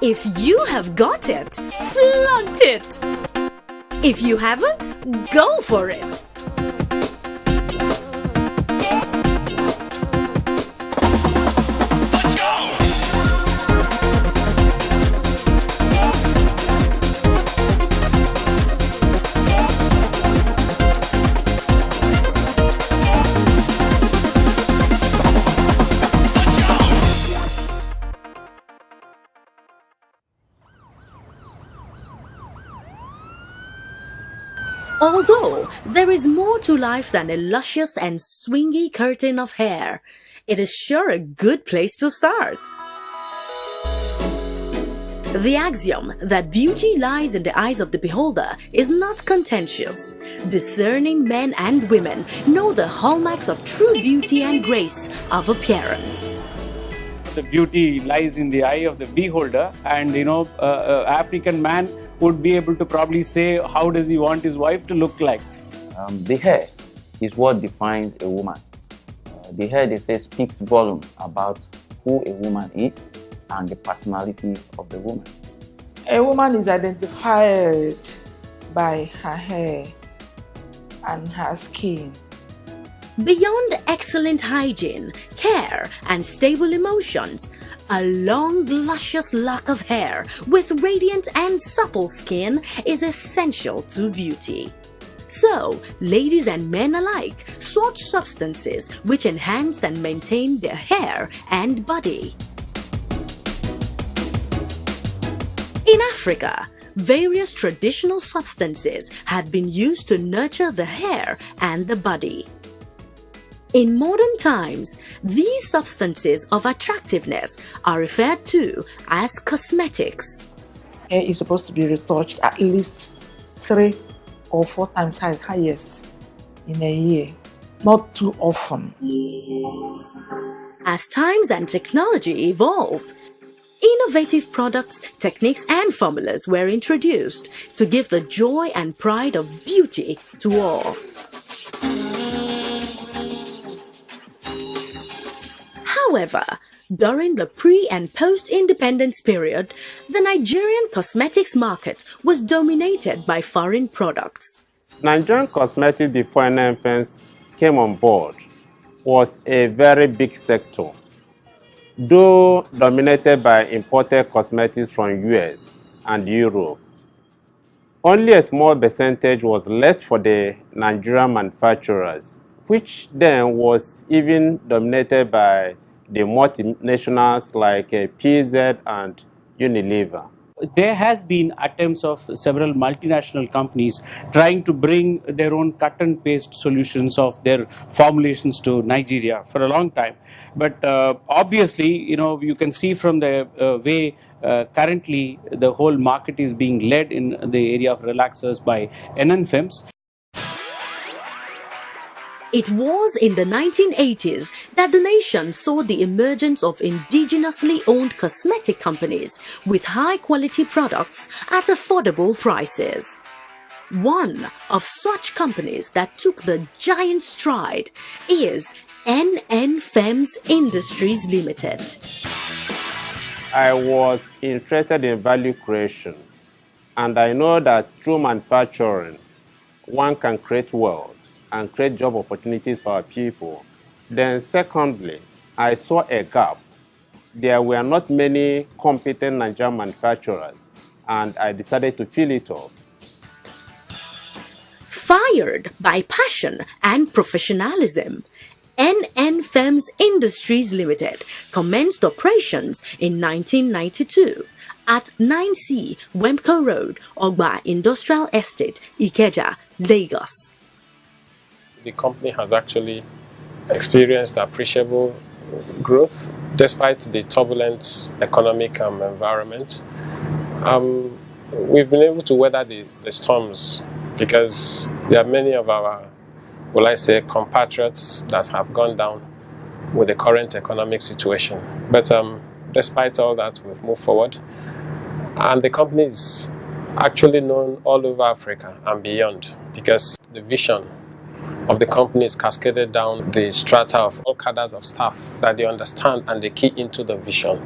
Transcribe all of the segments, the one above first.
If you have got it, flaunt it. If you haven't, go for it. Although there is more to life than a luscious and swingy curtain of hair, it is sure a good place to start. The axiom that beauty lies in the eyes of the beholder is not contentious. Discerning men and women know the hallmarks of true beauty and grace of appearance. The beauty lies in the eye of the beholder, and African man would be able to probably say how does he want his wife to look like. The hair is what defines a woman. The hair, they say, speaks volume about who a woman is and the personality of the woman. A woman is identified by her hair and her skin. Beyond excellent hygiene, care, and stable emotions, a long, luscious lock of hair with radiant and supple skin is essential to beauty. So, ladies and men alike sought substances which enhance and maintain their hair and body. In Africa, various traditional substances have been used to nurture the hair and the body. In modern times, these substances of attractiveness are referred to as cosmetics. Hair is supposed to be retouched at least 3 or 4 times highest in a year, not too often. As times and technology evolved, innovative products, techniques, and formulas were introduced to give the joy and pride of beauty to all. However, during the pre- and post-independence period, the Nigerian cosmetics market was dominated by foreign products. Nigerian cosmetics before NN Fems came on board was a very big sector, though dominated by imported cosmetics from US and Europe. Only a small percentage was left for the Nigerian manufacturers, which then was even dominated by the multinationals like PZ and Unilever. There has been attempts of several multinational companies trying to bring their own cut and paste solutions of their formulations to Nigeria for a long time. But obviously, you can see from the way currently the whole market is being led in the area of relaxers by NN Fems. It was in the 1980s that the nation saw the emergence of indigenously owned cosmetic companies with high-quality products at affordable prices. One of such companies that took the giant stride is NN Fems Industries Limited. I was interested in value creation, and I know that through manufacturing, one can create wealth and create job opportunities for our people. Then secondly, I saw a gap. There were not many competent Nigerian manufacturers, and I decided to fill it up. Fired by passion and professionalism, NN Fems Industries Limited commenced operations in 1992 at 9C Wemco Road, Ogba Industrial Estate, Ikeja, Lagos. The company has actually experienced appreciable growth despite the turbulent economic environment. We've been able to weather the storms because there are many of our, compatriots that have gone down with the current economic situation. But despite all that, we've moved forward. And the company is actually known all over Africa and beyond because the vision of the company is cascaded down the strata of all cadres of staff that they understand and they key into the vision.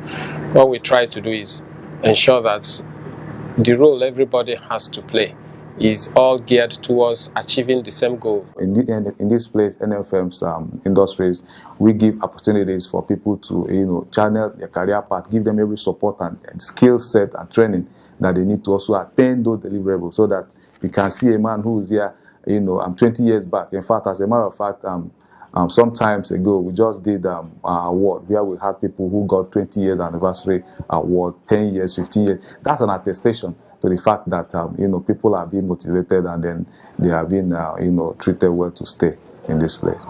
What we try to do is ensure that the role everybody has to play is all geared towards achieving the same goal. In this place, NN Fems Industries, we give opportunities for people to channel their career path, give them every support and skill set and training that they need to also attain those deliverables, so that we can see a man who is here, 20 years back. In fact, as a matter of fact, some times ago, we just did an award where we had people who got 20 years anniversary award, 10 years, 15 years. That's an attestation to the fact that people are being motivated, and then they are being treated well to stay in this place.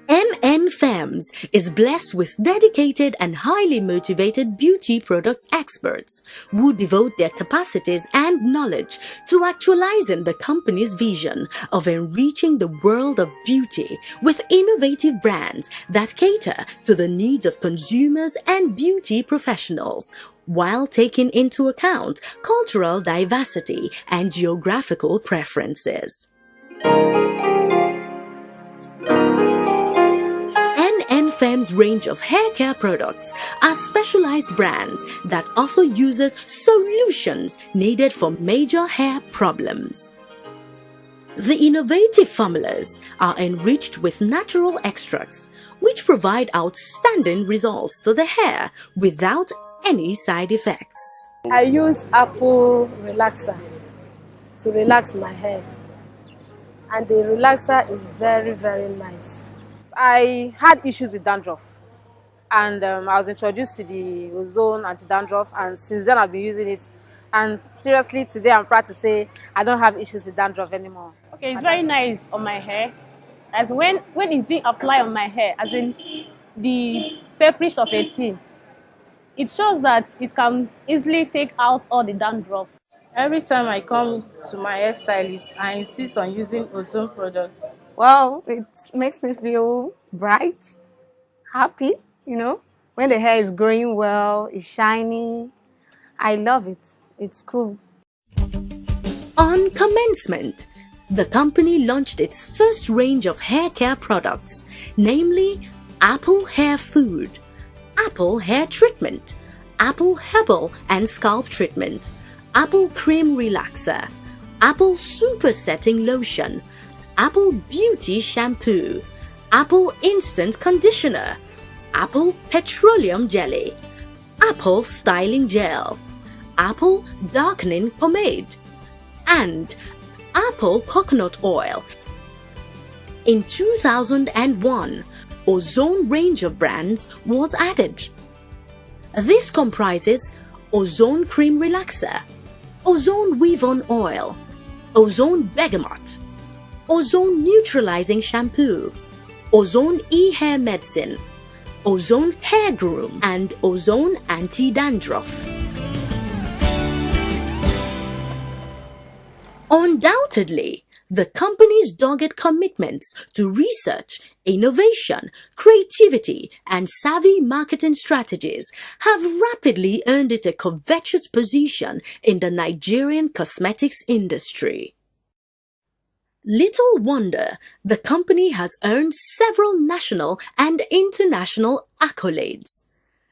NN Fems is blessed with dedicated and highly motivated beauty products experts who devote their capacities and knowledge to actualizing the company's vision of enriching the world of beauty with innovative brands that cater to the needs of consumers and beauty professionals, while taking into account cultural diversity and geographical preferences. NN Fems' range of hair care products are specialized brands that offer users solutions needed for major hair problems. The innovative formulas are enriched with natural extracts, which provide outstanding results to the hair without any side effects. I use apple relaxer to relax my hair, and the relaxer is very, very nice. I had issues with dandruff, and I was introduced to the ozone anti-dandruff, and since then I've been using it, and seriously today I'm proud to say I don't have issues with dandruff anymore. Okay, it's very nice on my hair, as when it's being applied on my hair, as in the pepperish of a tea, it shows that it can easily take out all the dandruff. Every time I come to my hairstylist, I insist on using ozone product. Well, it makes me feel bright, happy, when the hair is growing well, it's shiny. I love it. It's cool. On commencement, the company launched its first range of hair care products, namely Apple Hair Food, Apple Hair Treatment, Apple Herbal and Scalp Treatment, Apple Cream Relaxer, Apple Super Setting Lotion, Apple Beauty Shampoo, Apple Instant Conditioner, Apple Petroleum Jelly, Apple Styling Gel, Apple Darkening Pomade, and Apple Coconut Oil. In 2001, Ozone range of brands was added. This comprises Ozone Cream Relaxer, Ozone Weave-On Oil, Ozone Bergamot, Ozone Neutralizing Shampoo, Ozone E-Hair Medicine, Ozone Hair Groom, and Ozone Anti-Dandruff. Undoubtedly, the company's dogged commitments to research, innovation, creativity, and savvy marketing strategies have rapidly earned it a covetous position in the Nigerian cosmetics industry. Little wonder the company has earned several national and international accolades.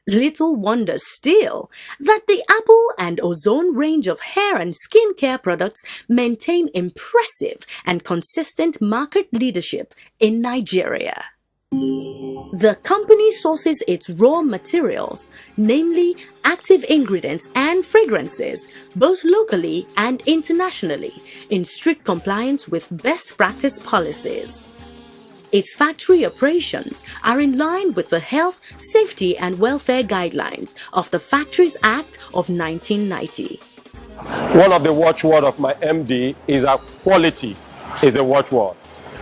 Little wonder still that the Apple and Ozone range of hair and skincare products maintain impressive and consistent market leadership in Nigeria. The company sources its raw materials, namely active ingredients and fragrances, both locally and internationally, in strict compliance with best practice policies. Its factory operations are in line with the Health, Safety and Welfare Guidelines of the Factories Act of 1990. One of the watchword of my MD is that quality is a watchword,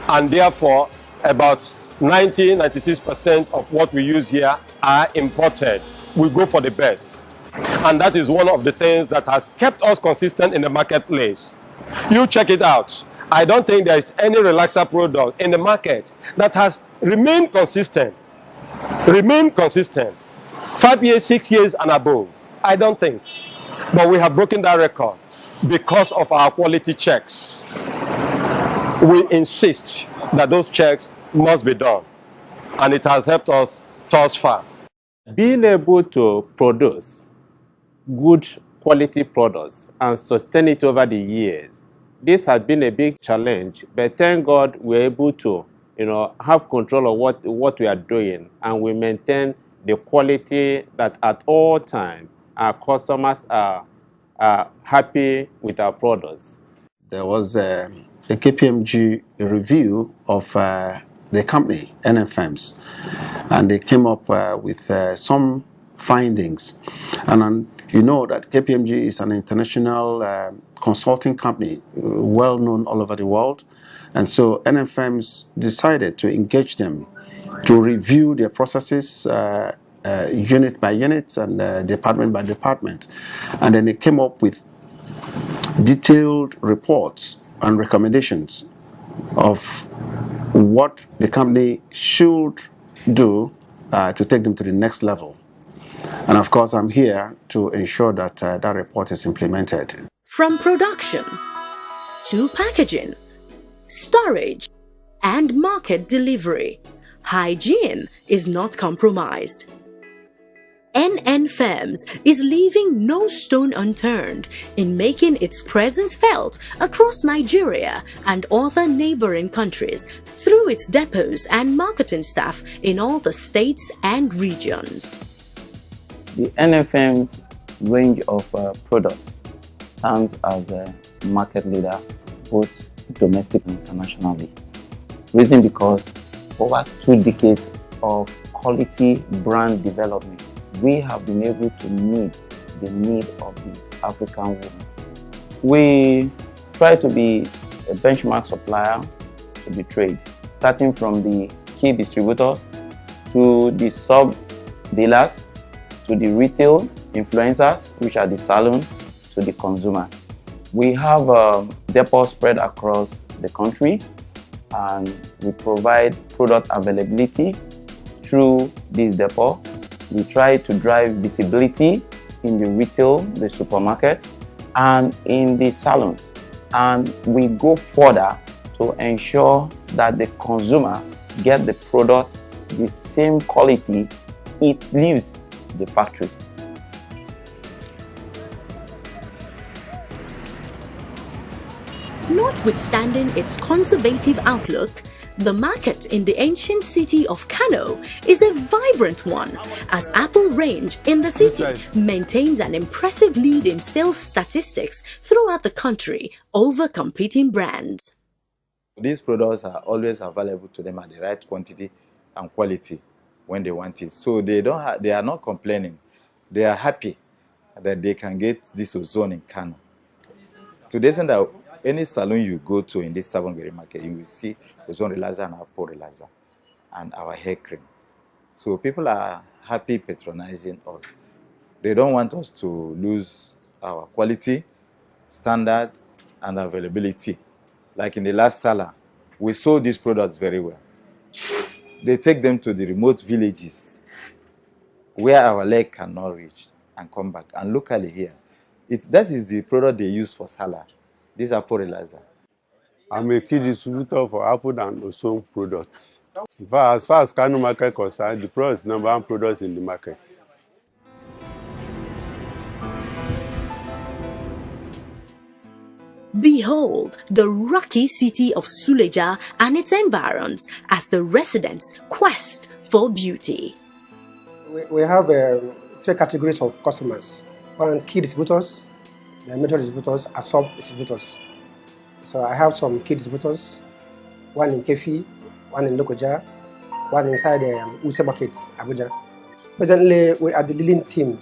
and therefore about 96% of what we use here are imported. We go for the best, and that is one of the things that has kept us consistent in the marketplace. You check it out. I don't think there is any relaxer product in the market that has remained consistent. 5 years, 6 years and above. I don't think. But we have broken that record because of our quality checks. We insist that those checks must be done, and it has helped us thus far. Being able to produce good quality products and sustain it over the years. This has been a big challenge, but thank God we're able to, have control of what we are doing, and we maintain the quality that at all times our customers are happy with our products. There was a KPMG review of the company, NN Fems, and they came up with some findings. And you know that KPMG is an international consulting company, well known all over the world. And so NN Fems decided to engage them to review their processes unit by unit and department by department. And then they came up with detailed reports and recommendations of what the company should do to take them to the next level. And of course, I'm here to ensure that that report is implemented. From production to packaging, storage, and market delivery, hygiene is not compromised. NN Fems is leaving no stone unturned in making its presence felt across Nigeria and other neighboring countries through its depots and marketing staff in all the states and regions. The NN Fems range of products stands as a market leader both domestic and internationally. Reason because over 2 decades of quality brand development, we have been able to meet the need of the African woman. We try to be a benchmark supplier to the trade, starting from the key distributors to the sub-dealers to the retail influencers, which are the salon, to the consumer. We have depots spread across the country, and we provide product availability through this depot. We try to drive visibility in the retail, the supermarkets, and in the salons. And we go further to ensure that the consumer get the product the same quality it leaves the factory. Notwithstanding its conservative outlook, the market in the ancient city of Kano is a vibrant one, as Apple range in the city maintains an impressive lead in sales statistics throughout the country over competing brands. These products are always available to them at the right quantity and quality when they want it. So they are not complaining. They are happy that they can get this ozone in Kano. To the extent that any salon you go to in this Sabongeri market, you will see ozone relaxer and Apple relaxer and our hair cream. So people are happy patronizing us. They don't want us to lose our quality, standard, and availability. Like in the last Salah, we sold these products very well. They take them to the remote villages where our leg cannot reach and come back. And locally here, that is the product they use for Salah. This Apple relaxer. I'm a key distributor for Apple and ozone products. In fact, as far as Kano market is concerned, the product is #1 product in the market. Behold the rocky city of Suleja and its environs as the residents' quest for beauty. We have 3 categories of customers. One, key distributors, the major distributors, and sub-distributors. So I have some key distributors, one in Kefi, one in Lokoja, one inside Use markets, Abuja. Presently, we are the leading team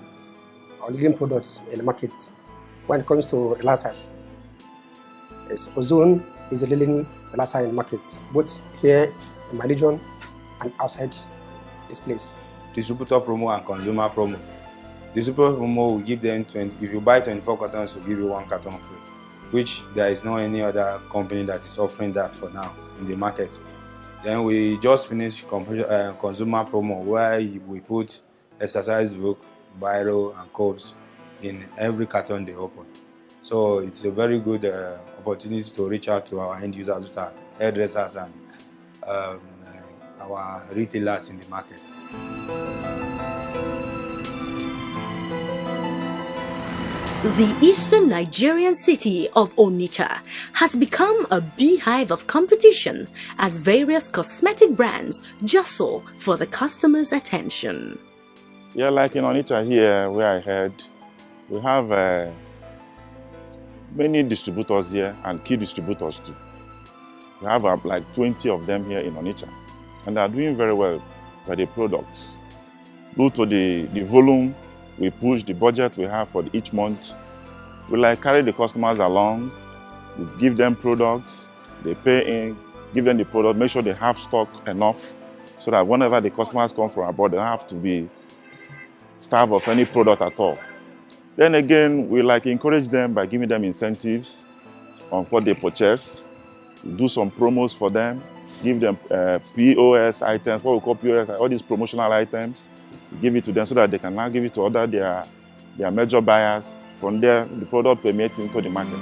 or leading products in the markets when it comes to relaxers. Ozone is the leading relaxer in markets, both here in my region and outside this place. Distributor promo and consumer promo. Distributor promo will give them if you buy 24 cartons, we'll give you 1 carton free, which there is no any other company that is offering that for now in the market. Then we just finished consumer promo where we put exercise book, biro, and combs in every carton they open. So it's a very good opportunity to reach out to our end users, which are hairdressers and our retailers in the market. The eastern Nigerian city of Onitsha has become a beehive of competition as various cosmetic brands jostle for the customers' attention. Yeah, like in Onitsha here, where I heard, we have many distributors here and key distributors too. We have like 20 of them here in Onitsha, and they are doing very well by the products. Due to the volume we push, the budget we have for each month, we like carry the customers along, we give them products, they pay in, give them the product, make sure they have stock enough so that whenever the customers come from abroad, they don't have to be starved of any product at all. Then again, we like encourage them by giving them incentives on what they purchase, do some promos for them, give them POS items, what we call POS, all these promotional items, give it to them so that they can now give it to other their major buyers. From there, the product permeates into the market.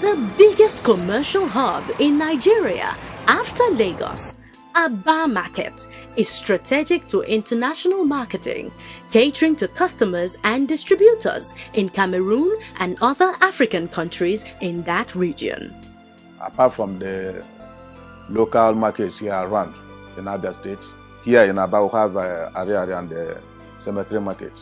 The biggest commercial hub in Nigeria after Lagos, Aba Market, is strategic to international marketing, catering to customers and distributors in Cameroon and other African countries in that region. Apart from the local markets here around in Abia State, here in Aba we have area and the cemetery market.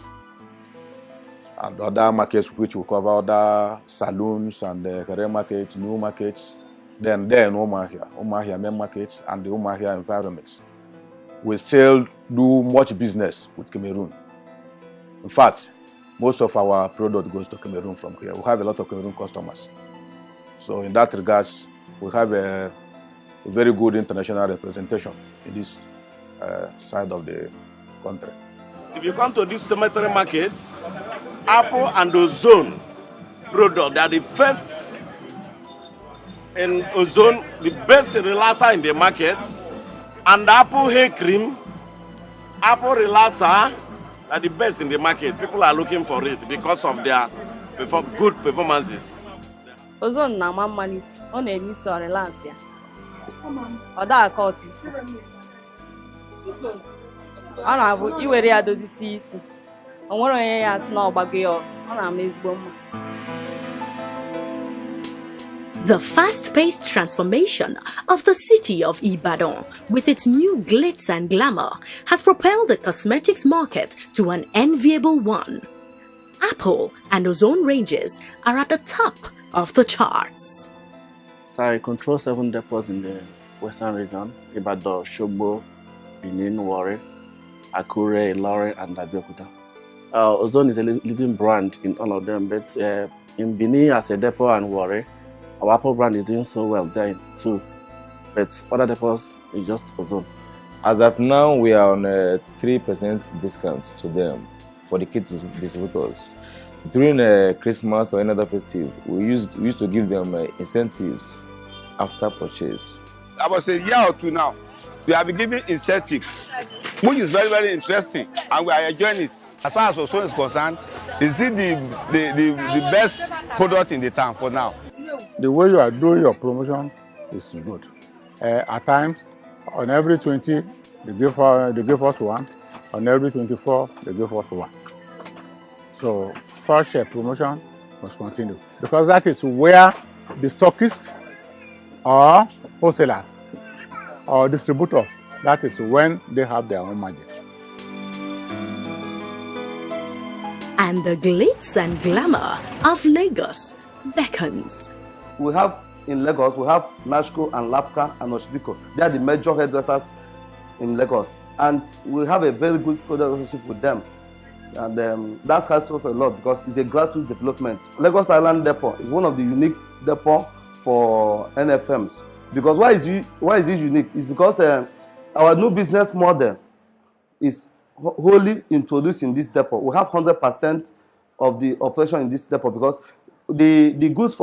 And other markets which will cover other saloons and the career markets, new markets, then Umahia main markets and the Umahia environments. We still do much business with Cameroon. In fact, most of our product goes to Cameroon from here. We have a lot of Cameroon customers. So in that regards, we have a very good international representation in this side of the country. If you come to these cemetery markets, Apple and Ozone product, they are the first in Ozone, the best relaxer in the markets, and Apple hair cream, Apple relaxer are the best in the market. People are looking for it because of their good performances. Ozone na mamanis, on a miss or relaxia. Or that caught it. I know you were there to see. I want to ask now about your The fast-paced transformation of the city of Ibadan with its new glitz and glamour has propelled the cosmetics market to an enviable one. Apple and Ozone ranges are at the top of the charts. So I control 7 depots in the western region: Ibadan, Shogbo, Benin, Warri, Akure, Ilori, and Abeokuta. Ozone is a living brand in all of them, but in Benin as a depot and Warri, our Apple brand is doing so well there too. But other depots is just Ozone. As of now, we are on a 3% discount to them for the kit distributors. During Christmas or another festive, we used to give them incentives after purchase. About a year or two now, we have been giving incentives, which is very, very interesting, and we are enjoying it. As far as Ozone is concerned, is it the best product in the town for now? The way you are doing your promotion is good. At times, on every 20, they give us one. On every 24, they give us one. So such a promotion must continue, because that is where the stockists or wholesalers or distributors, that is when they have their own margin. And the glitz and glamour of Lagos beckons. We have in Lagos, we have Nashco and Lapka and Oshibiko. They are the major hairdressers in Lagos. And we have a very good relationship with them. And that helps us a lot because it's a grassroots development. Lagos Island Depot is one of the unique depots for NN Fems. Because why is it unique? It's because our new business model is wholly introduced in this depot. We have 100% of the operation in this depot because the goods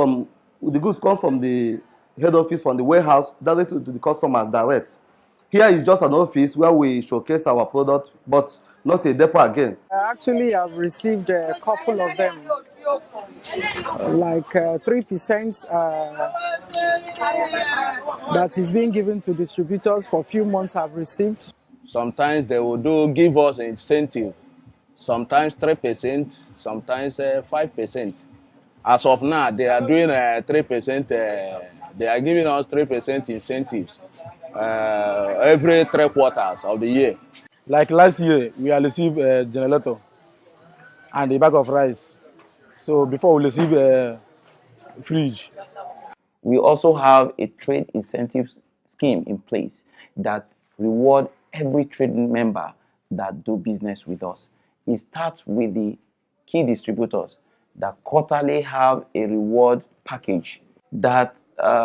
come from the head office, from the warehouse, directly to the customers direct. Here is just an office where we showcase our product, but not a depot again. Actually, I've received a couple of them, like 3% that is being given to distributors for a few months I've received. Sometimes they will give us an incentive sometimes 3%, sometimes 5%. As of now, they are doing 3%. They are giving us 3% incentives every 3 quarters of the year. Like last year, we have received a generator and a bag of rice. So before we receive a fridge. We also have a trade incentives scheme in place that reward every trading member that do business with us. It starts with the key distributors that quarterly have a reward package that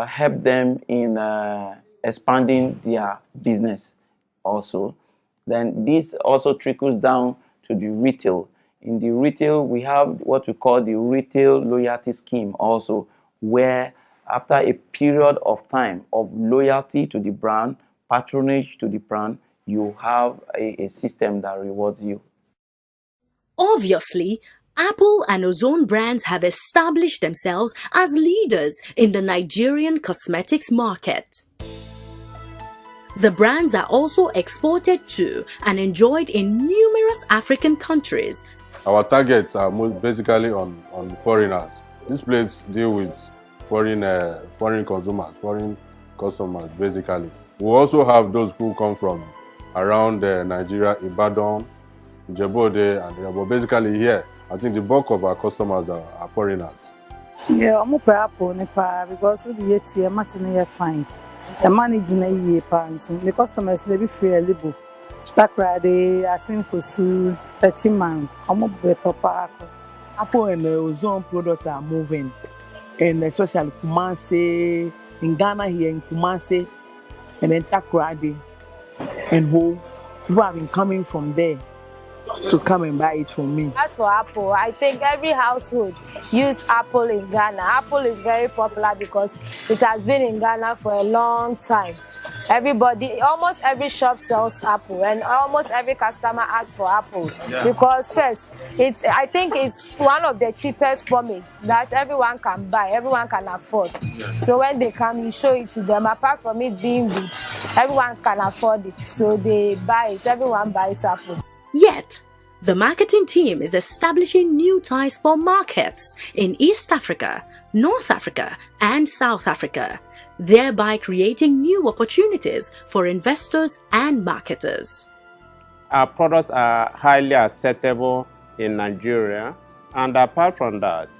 help them in expanding their business also. Then this also trickles down to the retail. In the retail, we have what we call the retail loyalty scheme also, where after a period of time of loyalty to the brand, patronage to the brand, you have a system that rewards you. Obviously, Apple and Ozone brands have established themselves as leaders in the Nigerian cosmetics market. The brands are also exported to and enjoyed in numerous African countries. Our targets are basically on foreigners. This place deal with foreign consumers, foreign customers, basically. We also have those who come from around Nigeria, Ibadan, Djibouti, and basically here, I think the bulk of our customers are foreigners. Yeah, I'm up Apple because we get here, Martin fine. The managing a year pounds. The customers they be free label. Takra they asking for su touching man. I'm up better Apple. Apple and the Ozone products are moving, and especially Kumasi, in Ghana here in Kumasi, and then Takoradi and who have been coming from there to come and buy it from me. As for Apple, I think every household use Apple in Ghana. Apple is very popular because it has been in Ghana for a long time. Everybody, almost every shop sells Apple, and almost every customer asks for Apple. Yeah. Because first, I think it's one of the cheapest pomade that everyone can buy, everyone can afford. Yeah. So when they come, you show it to them. Apart from it being good, everyone can afford it. So they buy it, everyone buys Apple. Yet, the marketing team is establishing new ties for markets in East Africa, North Africa, and South Africa, thereby creating new opportunities for investors and marketers. Our products are highly acceptable in Nigeria, and apart from that,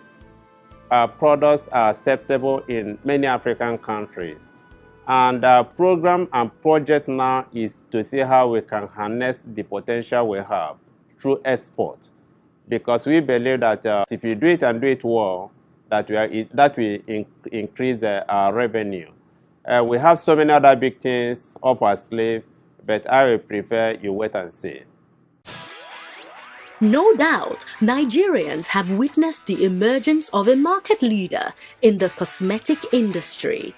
our products are acceptable in many African countries. And our program and project now is to see how we can harness the potential we have through export, because we believe that if you do it and do it well, that will increase our revenue. We have so many other big things up our sleeve, but I will prefer you wait and see. No doubt, Nigerians have witnessed the emergence of a market leader in the cosmetic industry.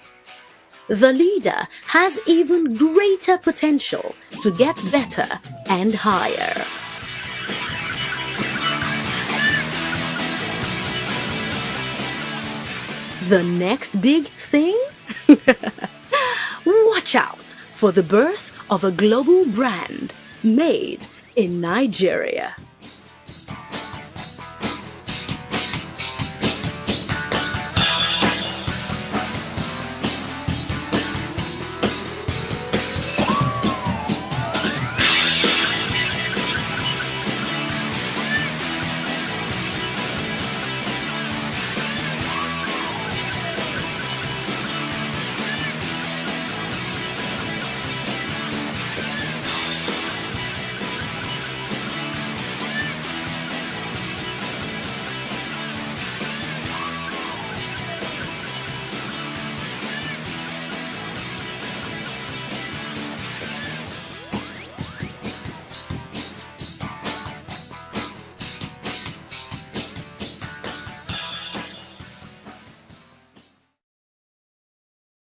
The leader has even greater potential to get better and higher. The next big thing? Watch out for the birth of a global brand made in Nigeria.